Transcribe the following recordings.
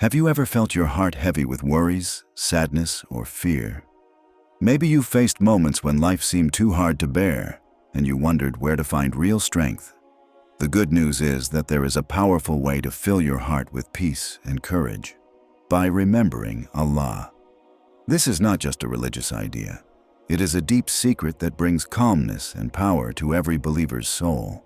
Have you ever felt your heart heavy with worries, sadness, or fear? Maybe you've faced moments when life seemed too hard to bear, and you wondered where to find real strength. The good news is that there is a powerful way to fill your heart with peace and courage, by remembering Allah. This is not just a religious idea. It is a deep secret that brings calmness and power to every believer's soul.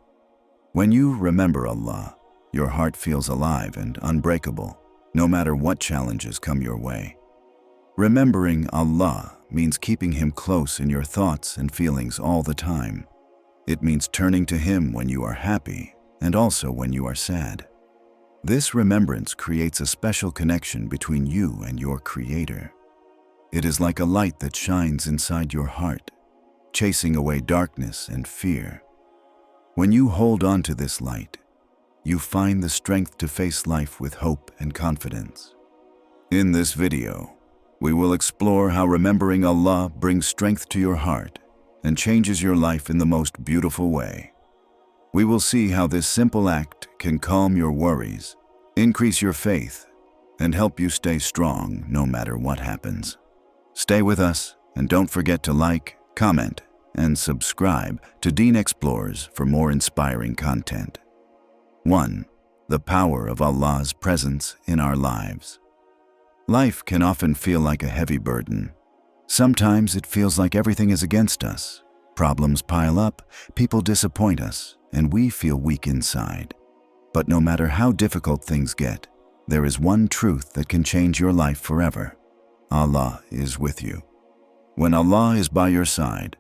When you remember Allah, your heart feels alive and unbreakable, no matter what challenges come your way. Remembering Allah means keeping Him close in your thoughts and feelings all the time. It means turning to Him when you are happy and also when you are sad. This remembrance creates a special connection between you and your Creator. It is like a light that shines inside your heart, chasing away darkness and fear. When you hold on to this light, you find the strength to face life with hope and confidence. In this video, we will explore how remembering Allah brings strength to your heart and changes your life in the most beautiful way. We will see how this simple act can calm your worries, increase your faith, and help you stay strong no matter what happens. Stay with us and don't forget to like, comment, and subscribe to Deen Xplorers for more inspiring content. 1. The power of Allah's presence in our lives. Life can often feel like a heavy burden. Sometimes it feels like everything is against us. Problems pile up, people disappoint us, and we feel weak inside. But no matter how difficult things get, there is one truth that can change your life forever. Allah is with you. When Allah is by your side,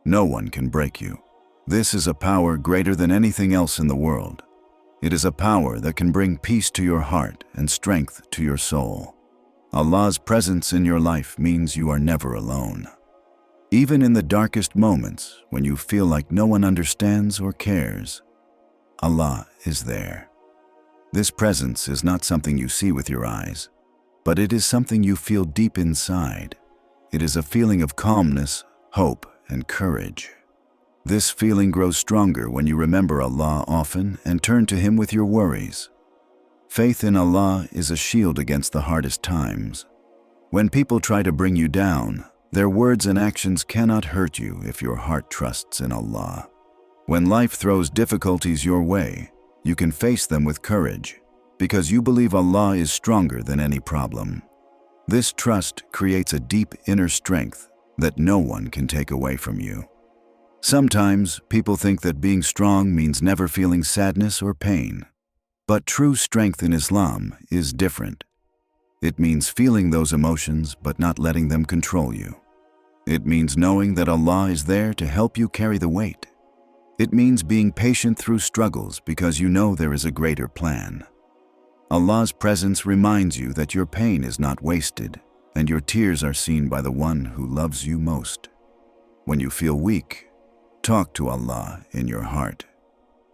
no one can break you. This is a power greater than anything else in the world. It is a power that can bring peace to your heart and strength to your soul. Allah's presence in your life means you are never alone. Even in the darkest moments, when you feel like no one understands or cares, Allah is there. This presence is not something you see with your eyes, but it is something you feel deep inside. It is a feeling of calmness, hope, and courage. This feeling grows stronger when you remember Allah often and turn to Him with your worries. Faith in Allah is a shield against the hardest times. When people try to bring you down, their words and actions cannot hurt you if your heart trusts in Allah. When life throws difficulties your way, you can face them with courage, because you believe Allah is stronger than any problem. This trust creates a deep inner strength that no one can take away from you. Sometimes people think that being strong means never feeling sadness or pain. But true strength in Islam is different. It means feeling those emotions but not letting them control you. It means knowing that Allah is there to help you carry the weight. It means being patient through struggles because you know there is a greater plan. Allah's presence reminds you that your pain is not wasted and your tears are seen by the one who loves you most. When you feel weak, talk to Allah in your heart.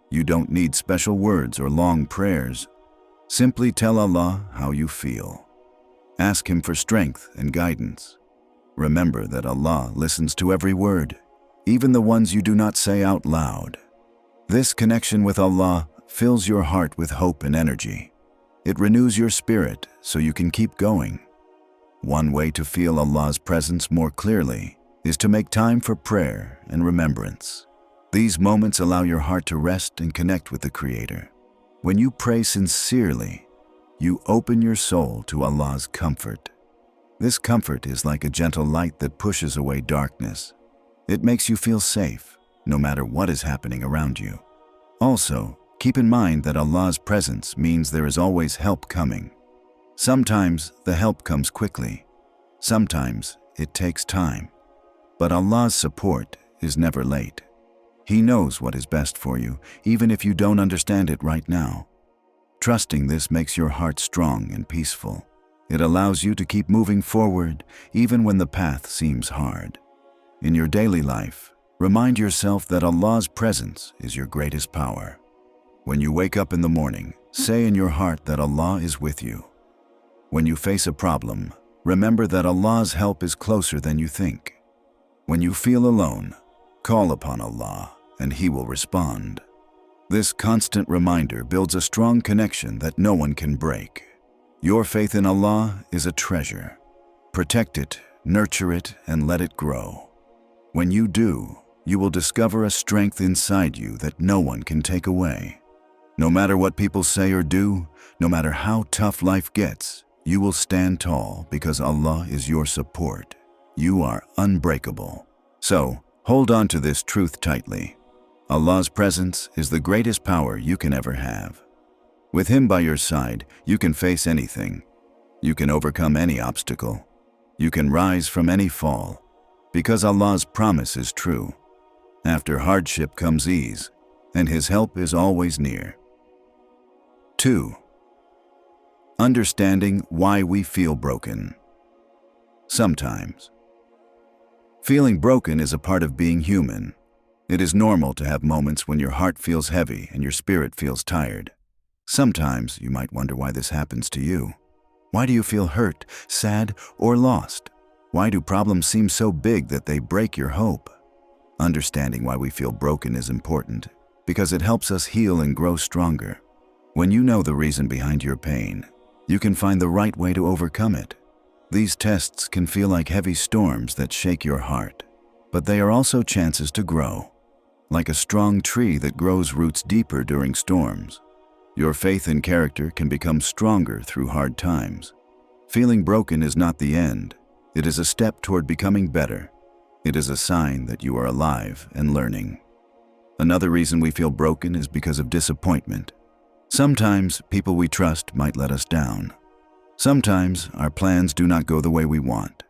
You don't need special words or long prayers. Simply tell Allah how you feel. Ask Him for strength and guidance. Remember that Allah listens to every word, even the ones you do not say out loud. This connection with Allah fills your heart with hope and energy. It renews your spirit so you can keep going. One way to feel Allah's presence more clearly is to make time for prayer and remembrance. These moments allow your heart to rest and connect with the Creator. When you pray sincerely, you open your soul to Allah's comfort. This comfort is like a gentle light that pushes away darkness. It makes you feel safe, no matter what is happening around you. Also, keep in mind that Allah's presence means there is always help coming. Sometimes the help comes quickly. Sometimes it takes time. But Allah's support is never late. He knows what is best for you, even if you don't understand it right now. Trusting this makes your heart strong and peaceful. It allows you to keep moving forward, even when the path seems hard. In your daily life, remind yourself that Allah's presence is your greatest power. When you wake up in the morning, say in your heart that Allah is with you. When you face a problem, remember that Allah's help is closer than you think. When you feel alone, call upon Allah and He will respond. This constant reminder builds a strong connection that no one can break. Your faith in Allah is a treasure. Protect it, nurture it, and let it grow. When you do, you will discover a strength inside you that no one can take away. No matter what people say or do, no matter how tough life gets, you will stand tall because Allah is your support. You are unbreakable. So, hold on to this truth tightly. Allah's presence is the greatest power you can ever have. With Him by your side, you can face anything. You can overcome any obstacle. You can rise from any fall, because Allah's promise is true. After hardship comes ease, and His help is always near. 2. Understanding why we feel broken. Sometimes. Feeling broken is a part of being human. It is normal to have moments when your heart feels heavy and your spirit feels tired. Sometimes you might wonder why this happens to you. Why do you feel hurt, sad, or lost? Why do problems seem so big that they break your hope? Understanding why we feel broken is important because it helps us heal and grow stronger. When you know the reason behind your pain, you can find the right way to overcome it. These tests can feel like heavy storms that shake your heart, but they are also chances to grow. Like a strong tree that grows roots deeper during storms, your faith and character can become stronger through hard times. Feeling broken is not the end. It is a step toward becoming better. It is a sign that you are alive and learning. Another reason we feel broken is because of disappointment. Sometimes people we trust might let us down. Sometimes our plans do not go the way we want.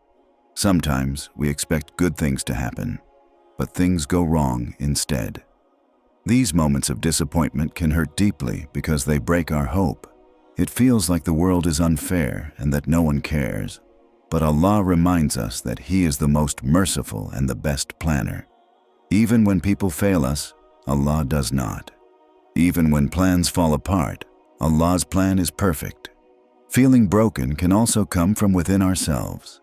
Sometimes we expect good things to happen, but things go wrong instead. These moments of disappointment can hurt deeply because they break our hope. It feels like the world is unfair and that no one cares. But Allah reminds us that He is the most merciful and the best planner. Even when people fail us, Allah does not. Even when plans fall apart, Allah's plan is perfect. Feeling broken can also come from within ourselves.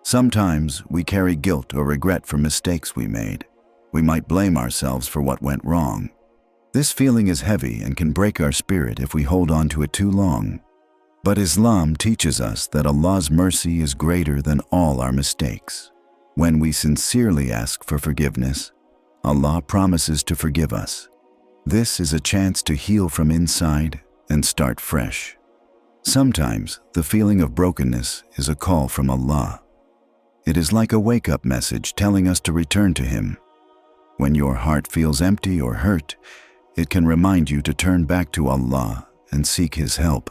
Sometimes we carry guilt or regret for mistakes we made. We might blame ourselves for what went wrong. This feeling is heavy and can break our spirit if we hold on to it too long. But Islam teaches us that Allah's mercy is greater than all our mistakes. When we sincerely ask for forgiveness, Allah promises to forgive us. This is a chance to heal from inside and start fresh. Sometimes the feeling of brokenness is a call from Allah. It is like a wake-up message telling us to return to Him. When your heart feels empty or hurt, it can remind you to turn back to Allah and seek His help.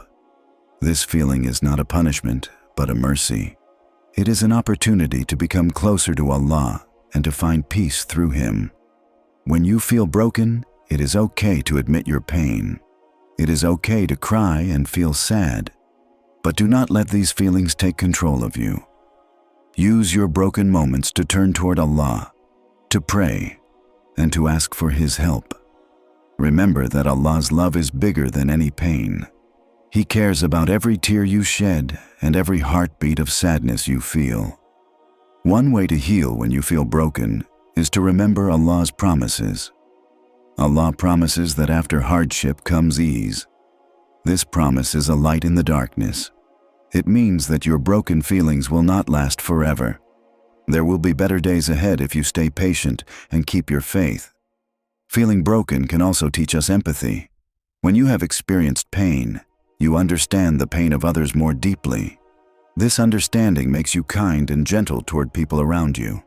This feeling is not a punishment, but a mercy. It is an opportunity to become closer to Allah and to find peace through Him. When you feel broken, it is okay to admit your pain. It is okay to cry and feel sad, but do not let these feelings take control of you. Use your broken moments to turn toward Allah, to pray, and to ask for His help. Remember that Allah's love is bigger than any pain. He cares about every tear you shed and every heartbeat of sadness you feel. One way to heal when you feel broken is to remember Allah's promises. Allah promises that after hardship comes ease. This promise is a light in the darkness. It means that your broken feelings will not last forever. There will be better days ahead if you stay patient and keep your faith. Feeling broken can also teach us empathy. When you have experienced pain, you understand the pain of others more deeply. This understanding makes you kind and gentle toward people around you.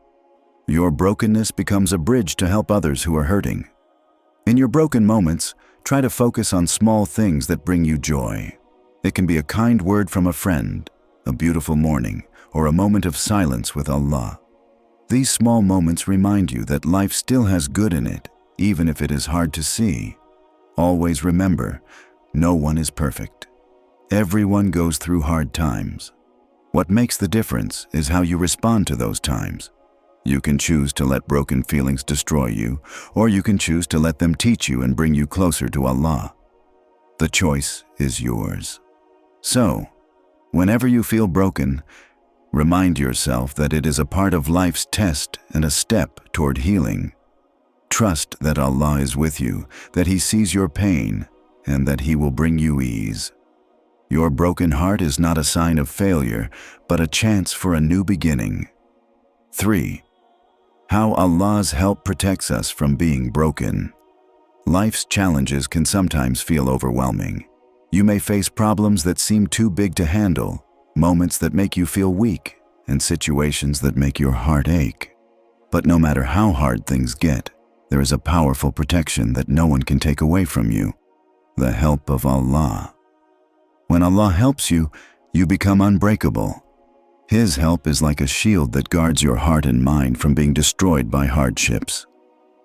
Your brokenness becomes a bridge to help others who are hurting. In your broken moments, try to focus on small things that bring you joy. It can be a kind word from a friend, a beautiful morning, or a moment of silence with Allah. These small moments remind you that life still has good in it, even if it is hard to see. Always remember, no one is perfect. Everyone goes through hard times. What makes the difference is how you respond to those times. You can choose to let broken feelings destroy you, or you can choose to let them teach you and bring you closer to Allah. The choice is yours. So, whenever you feel broken, remind yourself that it is a part of life's test and a step toward healing. Trust that Allah is with you, that He sees your pain, and that He will bring you ease. Your broken heart is not a sign of failure, but a chance for a new beginning. 3. How Allah's help protects us from being broken. Life's challenges can sometimes feel overwhelming. You may face problems that seem too big to handle, moments that make you feel weak, and situations that make your heart ache. But no matter how hard things get, there is a powerful protection that no one can take away from you: the help of Allah. When Allah helps you, you become unbreakable. His help is like a shield that guards your heart and mind from being destroyed by hardships.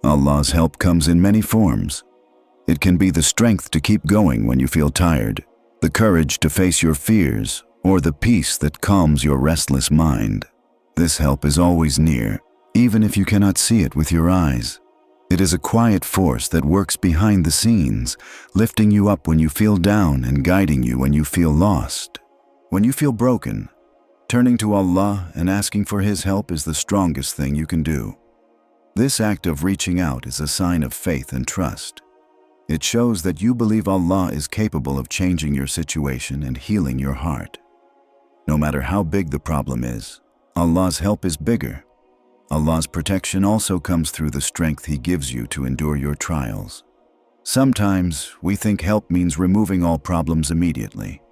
Allah's help comes in many forms. It can be the strength to keep going when you feel tired, the courage to face your fears, or the peace that calms your restless mind. This help is always near, even if you cannot see it with your eyes. It is a quiet force that works behind the scenes, lifting you up when you feel down and guiding you when you feel lost. When you feel broken, turning to Allah and asking for His help is the strongest thing you can do. This act of reaching out is a sign of faith and trust. It shows that you believe Allah is capable of changing your situation and healing your heart. No matter how big the problem is, Allah's help is bigger. Allah's protection also comes through the strength He gives you to endure your trials. Sometimes we think help means removing all problems immediately,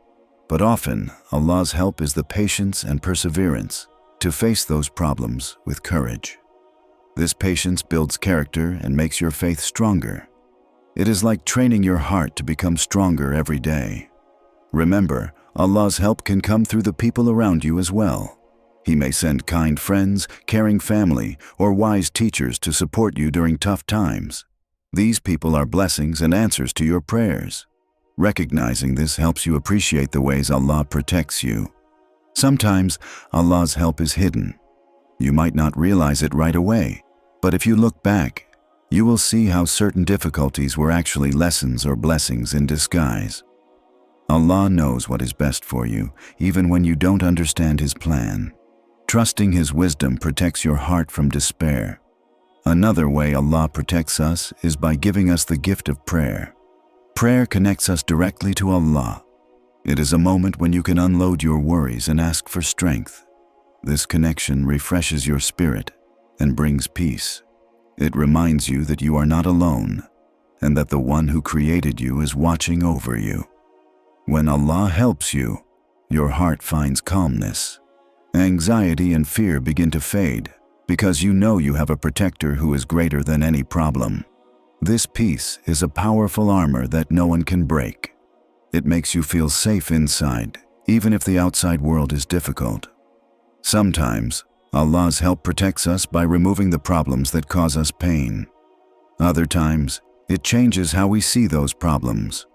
but often Allah's help is the patience and perseverance to face those problems with courage. This patience builds character and makes your faith stronger. It is like training your heart to become stronger every day. Remember, Allah's help can come through the people around you as well. He may send kind friends, caring family, or wise teachers to support you during tough times. These people are blessings and answers to your prayers. Recognizing this helps you appreciate the ways Allah protects you. Sometimes Allah's help is hidden. You might not realize it right away, but if you look back, you will see how certain difficulties were actually lessons or blessings in disguise. Allah knows what is best for you, even when you don't understand His plan. Trusting His wisdom protects your heart from despair. Another way Allah protects us is by giving us the gift of prayer. Prayer connects us directly to Allah. It is a moment when you can unload your worries and ask for strength. This connection refreshes your spirit and brings peace. It reminds you that you are not alone and that the one who created you is watching over you. When Allah helps you, your heart finds calmness. Anxiety and fear begin to fade because you know you have a protector who is greater than any problem. This peace is a powerful armor that no one can break. It makes you feel safe inside, even if the outside world is difficult. Sometimes, Allah's help protects us by removing the problems that cause us pain. Other times, it changes how we see those problems.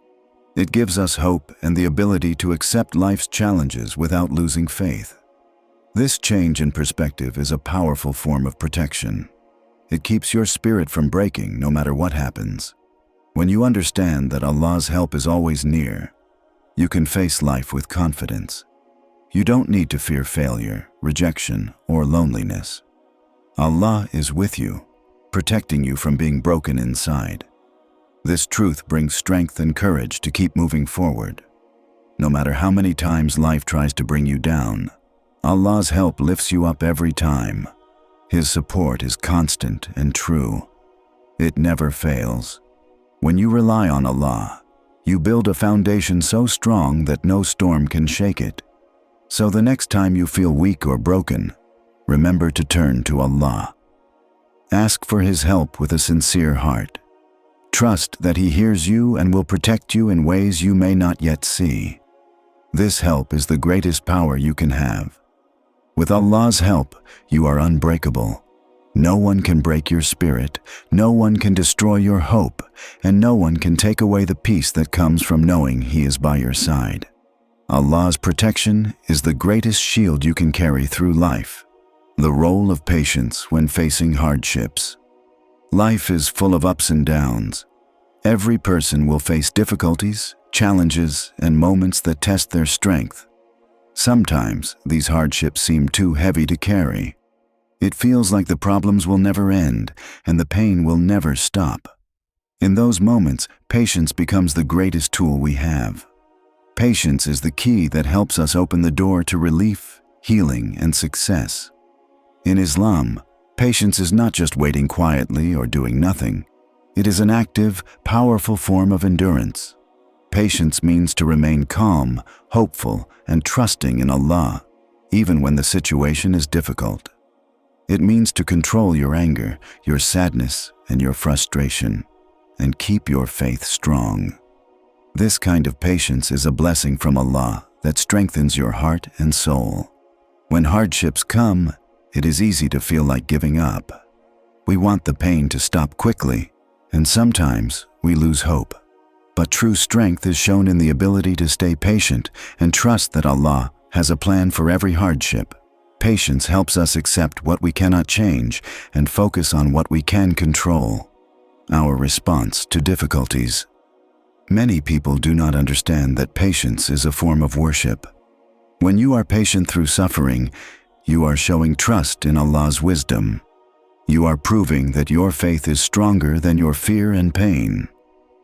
It gives us hope and the ability to accept life's challenges without losing faith. This change in perspective is a powerful form of protection. It keeps your spirit from breaking no matter what happens. When you understand that Allah's help is always near, you can face life with confidence. You don't need to fear failure, rejection, or loneliness. Allah is with you, protecting you from being broken inside. This truth brings strength and courage to keep moving forward. No matter how many times life tries to bring you down, Allah's help lifts you up every time. His support is constant and true. It never fails. When you rely on Allah, you build a foundation so strong that no storm can shake it. So the next time you feel weak or broken, remember to turn to Allah. Ask for His help with a sincere heart. Trust that He hears you and will protect you in ways you may not yet see. This help is the greatest power you can have. With Allah's help, you are unbreakable. No one can break your spirit, no one can destroy your hope, and no one can take away the peace that comes from knowing He is by your side. Allah's protection is the greatest shield you can carry through life. The role of patience when facing hardships. Life is full of ups and downs. Every person will face difficulties, challenges, and moments that test their strength. Sometimes these hardships seem too heavy to carry. It feels like the problems will never end and the pain will never stop. In those moments, patience becomes the greatest tool we have. Patience is the key that helps us open the door to relief, healing, and success. In Islam, patience is not just waiting quietly or doing nothing. It is an active, powerful form of endurance. Patience means to remain calm, hopeful, and trusting in Allah, even when the situation is difficult. It means to control your anger, your sadness, and your frustration, and keep your faith strong. This kind of patience is a blessing from Allah that strengthens your heart and soul. When hardships come, it is easy to feel like giving up. We want the pain to stop quickly, and sometimes we lose hope. But true strength is shown in the ability to stay patient and trust that Allah has a plan for every hardship. Patience helps us accept what we cannot change and focus on what we can control. Our response to difficulties. Many people do not understand that patience is a form of worship. When you are patient through suffering, you are showing trust in Allah's wisdom. You are proving that your faith is stronger than your fear and pain.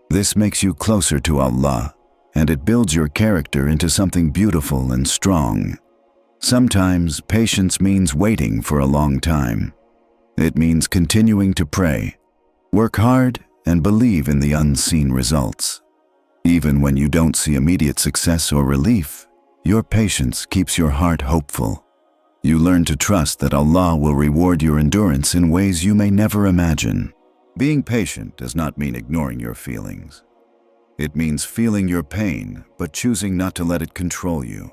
This makes you closer to Allah, and it builds your character into something beautiful and strong. Sometimes patience means waiting for a long time. It means continuing to pray, work hard, and believe in the unseen results. Even when you don't see immediate success or relief, your patience keeps your heart hopeful. You learn to trust that Allah will reward your endurance in ways you may never imagine. Being patient does not mean ignoring your feelings. It means feeling your pain, but choosing not to let it control you.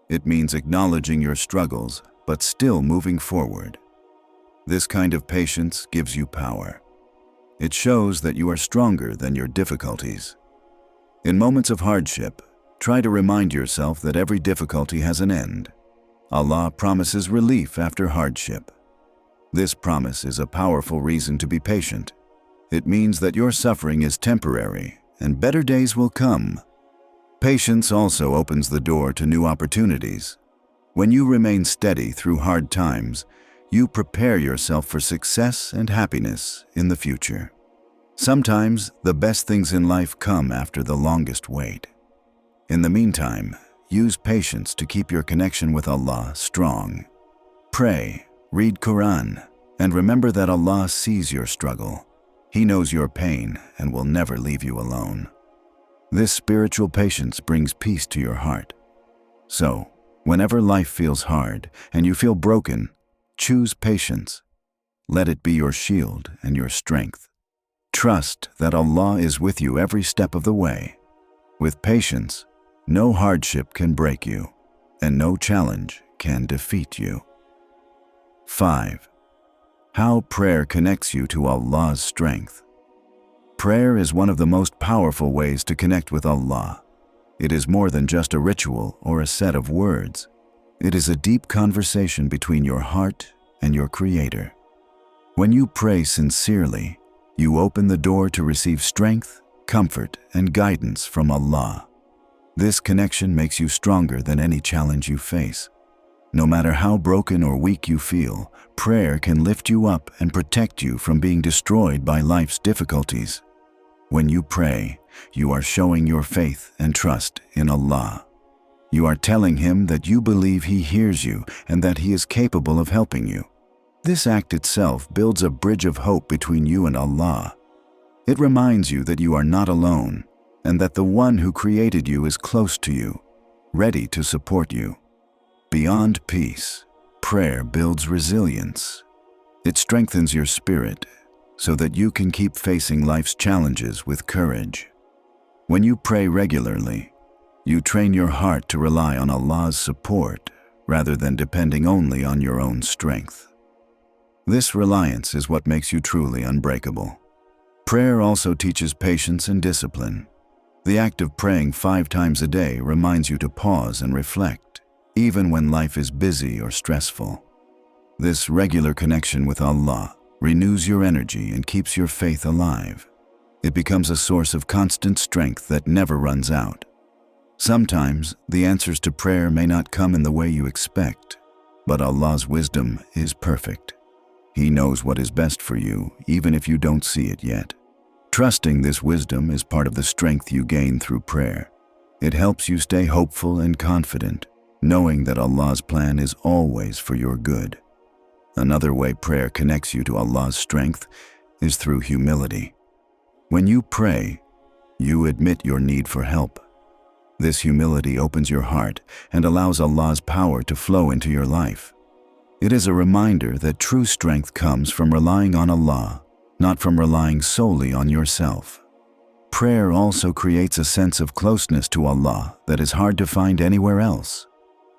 It means acknowledging your struggles, but still moving forward. This kind of patience gives you power. It shows that you are stronger than your difficulties. In moments of hardship, try to remind yourself that every difficulty has an end. Allah promises relief after hardship. This promise is a powerful reason to be patient. It means that your suffering is temporary and better days will come. Patience also opens the door to new opportunities. When you remain steady through hard times, you prepare yourself for success and happiness in the future. Sometimes the best things in life come after the longest wait. In the meantime, use patience to keep your connection with Allah strong. Pray, read Quran, and remember that Allah sees your struggle. He knows your pain and will never leave you alone. This spiritual patience brings peace to your heart. So, whenever life feels hard and you feel broken, choose patience. Let it be your shield and your strength. Trust that Allah is with you every step of the way. With patience, no hardship can break you, and no challenge can defeat you. 5. How prayer connects you to Allah's strength. Prayer is one of the most powerful ways to connect with Allah. It is more than just a ritual or a set of words. It is a deep conversation between your heart and your Creator. When you pray sincerely, you open the door to receive strength, comfort, and guidance from Allah. This connection makes you stronger than any challenge you face. No matter how broken or weak you feel, prayer can lift you up and protect you from being destroyed by life's difficulties. When you pray, you are showing your faith and trust in Allah. You are telling Him that you believe He hears you and that He is capable of helping you. This act itself builds a bridge of hope between you and Allah. It reminds you that you are not alone and that the One who created you is close to you, ready to support you. Beyond peace, prayer builds resilience. It strengthens your spirit so that you can keep facing life's challenges with courage. When you pray regularly, you train your heart to rely on Allah's support rather than depending only on your own strength. This reliance is what makes you truly unbreakable. Prayer also teaches patience and discipline. The act of praying 5 times a day reminds you to pause and reflect, even when life is busy or stressful. This regular connection with Allah renews your energy and keeps your faith alive. It becomes a source of constant strength that never runs out. Sometimes the answers to prayer may not come in the way you expect, but Allah's wisdom is perfect. He knows what is best for you, even if you don't see it yet. Trusting this wisdom is part of the strength you gain through prayer. It helps you stay hopeful and confident, knowing that Allah's plan is always for your good. Another way prayer connects you to Allah's strength is through humility. When you pray, you admit your need for help. This humility opens your heart and allows Allah's power to flow into your life. It is a reminder that true strength comes from relying on Allah, not from relying solely on yourself. Prayer also creates a sense of closeness to Allah that is hard to find anywhere else.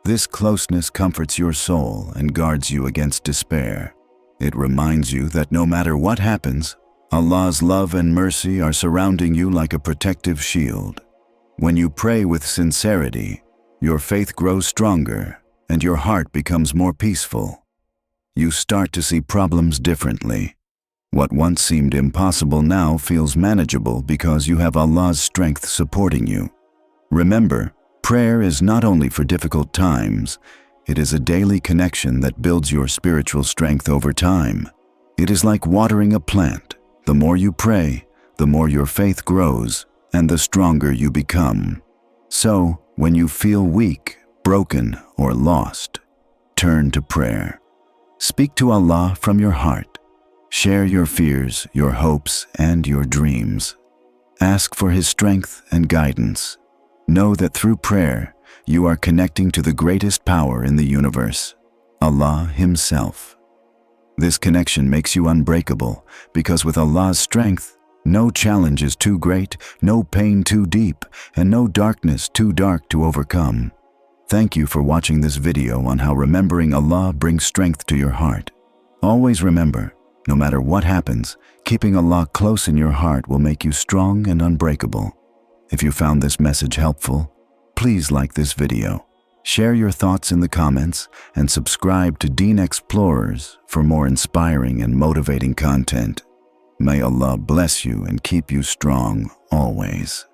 This closeness comforts your soul and guards you against despair. It reminds you that no matter what happens, Allah's love and mercy are surrounding you like a protective shield. When you pray with sincerity, your faith grows stronger and your heart becomes more peaceful. You start to see problems differently. What once seemed impossible now feels manageable because you have Allah's strength supporting you. Remember, prayer is not only for difficult times, it is a daily connection that builds your spiritual strength over time. It is like watering a plant. The more you pray, the more your faith grows and the stronger you become. So, when you feel weak, broken, or lost, turn to prayer. Speak to Allah from your heart. Share your fears, your hopes, and your dreams. Ask for His strength and guidance. Know that through prayer, you are connecting to the greatest power in the universe, Allah Himself. This connection makes you unbreakable because with Allah's strength, no challenge is too great, no pain too deep, and no darkness too dark to overcome. Thank you for watching this video on how remembering Allah brings strength to your heart. Always remember, no matter what happens, keeping Allah close in your heart will make you strong and unbreakable. If you found this message helpful, please like this video, share your thoughts in the comments, and subscribe to Deen Xplorers for more inspiring and motivating content. May Allah bless you and keep you strong always.